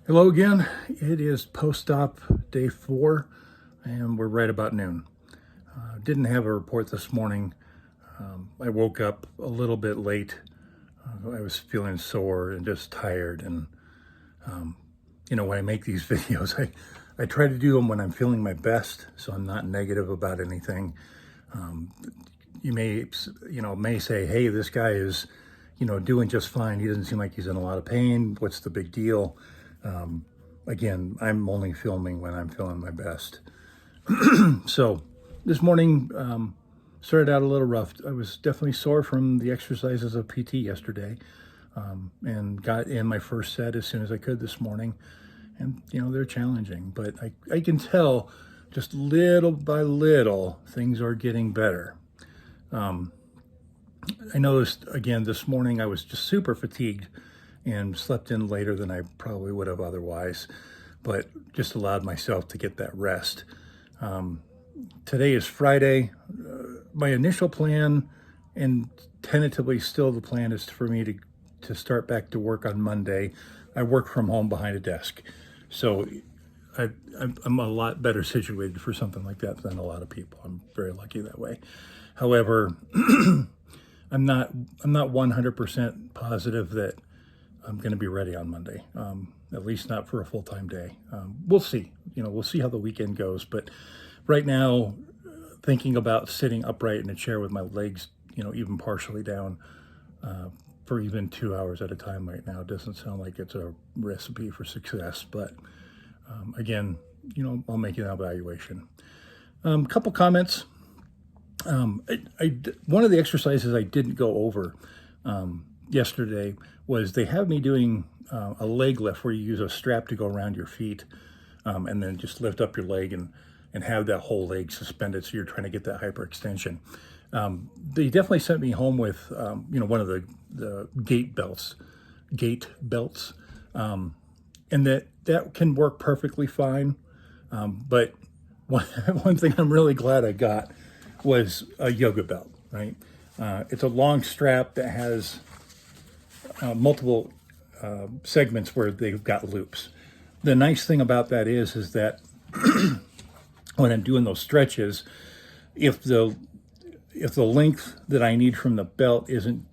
Hello again. It is post-op day 4, and we're right about noon. Didn't have a report this morning. I woke up a little bit late. I was feeling sore and just tired. And, when I make these videos, I try to do them when I'm feeling my best, so I'm not negative about anything. You may say, hey, this guy is, doing just fine. He doesn't seem like he's in a lot of pain. What's the big deal? Again, I'm only filming when I'm feeling my best. So this morning started out a little rough. I was definitely sore from the exercises of PT yesterday, and got in my first set as soon as I could this morning. And, they're challenging, but I can tell just little by little things are getting better. I noticed again this morning I was just super fatigued and slept in later than I probably would have otherwise, but just allowed myself to get that rest. Today is Friday. My initial plan, and tentatively still the plan, is for me to start back to work on Monday. I work from home behind a desk, so I'm a lot better situated for something like that than a lot of people. I'm very lucky that way. However, I'm not 100% positive that I'm going to be ready on Monday, at least not for a full-time day. We'll see. We'll see how the weekend goes. But right now, thinking about sitting upright in a chair with my legs, even partially down for even 2 hours at a time right now doesn't sound like it's a recipe for success. But again, I'll make an evaluation. Couple comments. One of the exercises I didn't go over yesterday was they have me doing a leg lift where you use a strap to go around your feet, and then just lift up your leg and have that whole leg suspended, so you're trying to get that hyperextension. They definitely sent me home with one of the gait belts, and that can work perfectly fine. But one thing I'm really glad I got was a yoga belt, right? It's a long strap that has multiple segments where they've got loops. The nice thing about that is that when I'm doing those stretches, if the length that I need from the belt isn't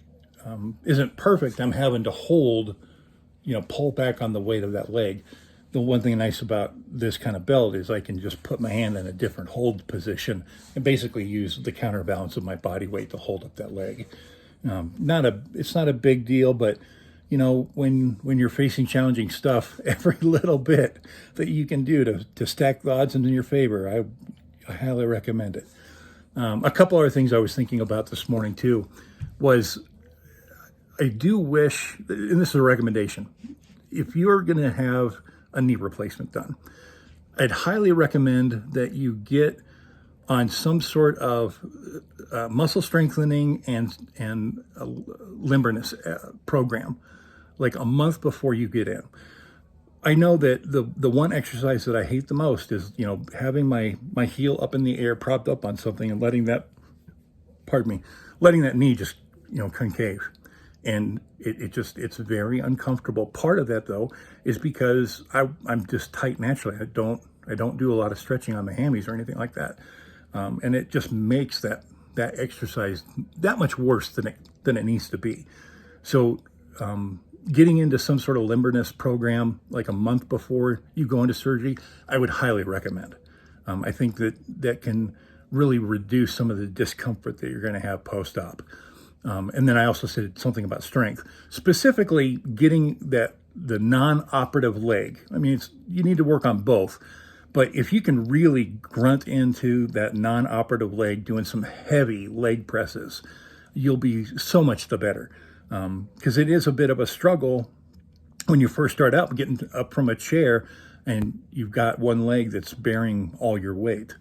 perfect, I'm having to hold, pull back on the weight of that leg. The one thing nice about this kind of belt is I can just put my hand in a different hold position and basically use the counterbalance of my body weight to hold up that leg. It's not a big deal, but when you're facing challenging stuff, every little bit that you can do to stack the odds in your favor, I highly recommend it. A couple other things I was thinking about this morning too was I do wish, and this is a recommendation, if you're going to have a knee replacement done, I'd highly recommend that you get on some sort of muscle strengthening and limberness program, like a month before you get in. I know that the one exercise that I hate the most is, having my heel up in the air, propped up on something, and letting that knee just, concave. And it's very uncomfortable. Part of that though is because I'm just tight naturally. I don't do a lot of stretching on my hammies or anything like that, and it just makes that exercise that much worse than it needs to be. So getting into some sort of limberness program like a month before you go into surgery, I would highly recommend. I think that can really reduce some of the discomfort that you're going to have post-op. And then I also said something about strength, specifically getting the non-operative leg. I mean, you need to work on both, but if you can really grunt into that non-operative leg doing some heavy leg presses, you'll be so much the better. Because it is a bit of a struggle when you first start out getting up from a chair and you've got one leg that's bearing all your weight.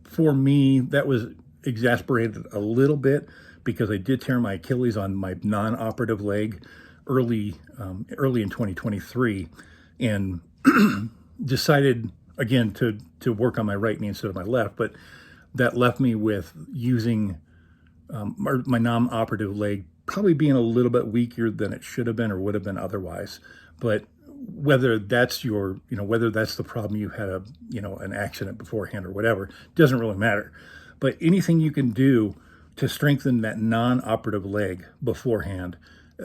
For me, that was exasperated a little bit because I did tear my Achilles on my non-operative leg early in 2023, and decided again to work on my right knee instead of my left. But that left me with using my non-operative leg probably being a little bit weaker than it should have been or would have been otherwise. But whether that's whether that's the problem, you had an accident beforehand or whatever, doesn't really matter. But anything you can do to strengthen that non-operative leg beforehand,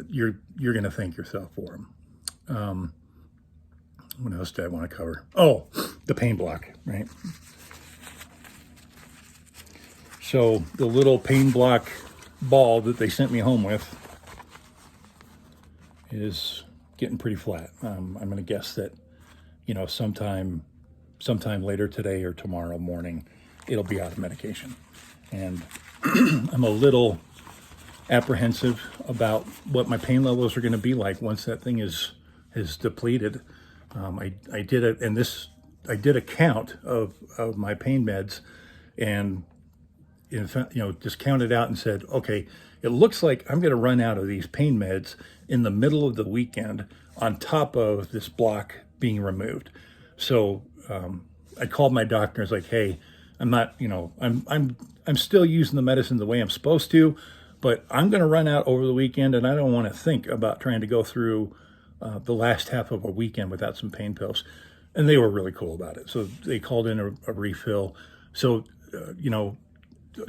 you're going to thank yourself for them. What else did I want to cover? Oh, the pain block, right? So the little pain block ball that they sent me home with is getting pretty flat. I'm going to guess that, sometime later today or tomorrow morning, it'll be out of medication. And I'm a little apprehensive about what my pain levels are going to be like once that thing is depleted. I did a count of my pain meds, and just counted out and said, okay, it looks like I'm going to run out of these pain meds in the middle of the weekend on top of this block being removed. So I called my doctor. I was like, hey, I'm not, I'm still using the medicine the way I'm supposed to, but I'm going to run out over the weekend, and I don't want to think about trying to go through the last half of a weekend without some pain pills. And they were really cool about it. So they called in a refill. So,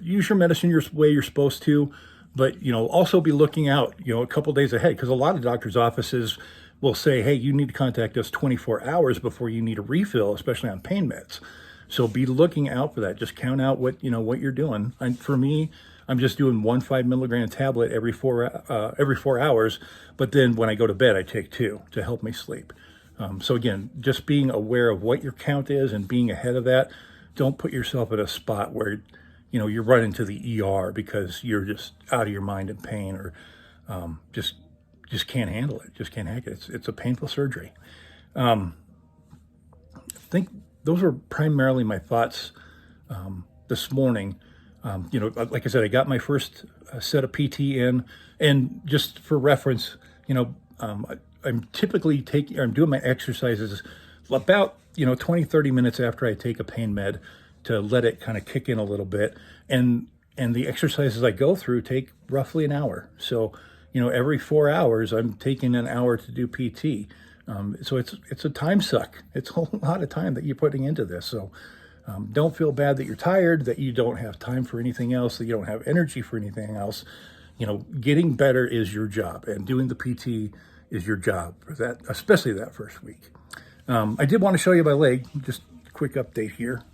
use your medicine your way you're supposed to, but, also be looking out, a couple days ahead, because a lot of doctors' offices will say, hey, you need to contact us 24 hours before you need a refill, especially on pain meds. So be looking out for that. Just count out what you're doing. And for me, I'm just doing 1 5-milligram tablet every 4 hours. But then when I go to bed, I take 2 to help me sleep. So again, just being aware of what your count is and being ahead of that. Don't put yourself at a spot where, you're running to the ER because you're just out of your mind in pain, or just can't handle it. Just can't hack it. It's a painful surgery. I think those were primarily my thoughts this morning. Like I said, I got my first set of PT in, and just for reference, I'm doing my exercises about 20, 30 minutes after I take a pain med to let it kind of kick in a little bit, and the exercises I go through take roughly an hour. So every 4 hours I'm taking an hour to do PT. So it's a time suck. It's a lot of time that you're putting into this. So don't feel bad that you're tired, that you don't have time for anything else, that you don't have energy for anything else. Getting better is your job, and doing the PT is your job for that, especially that first week. I did want to show you my leg. Just a quick update here.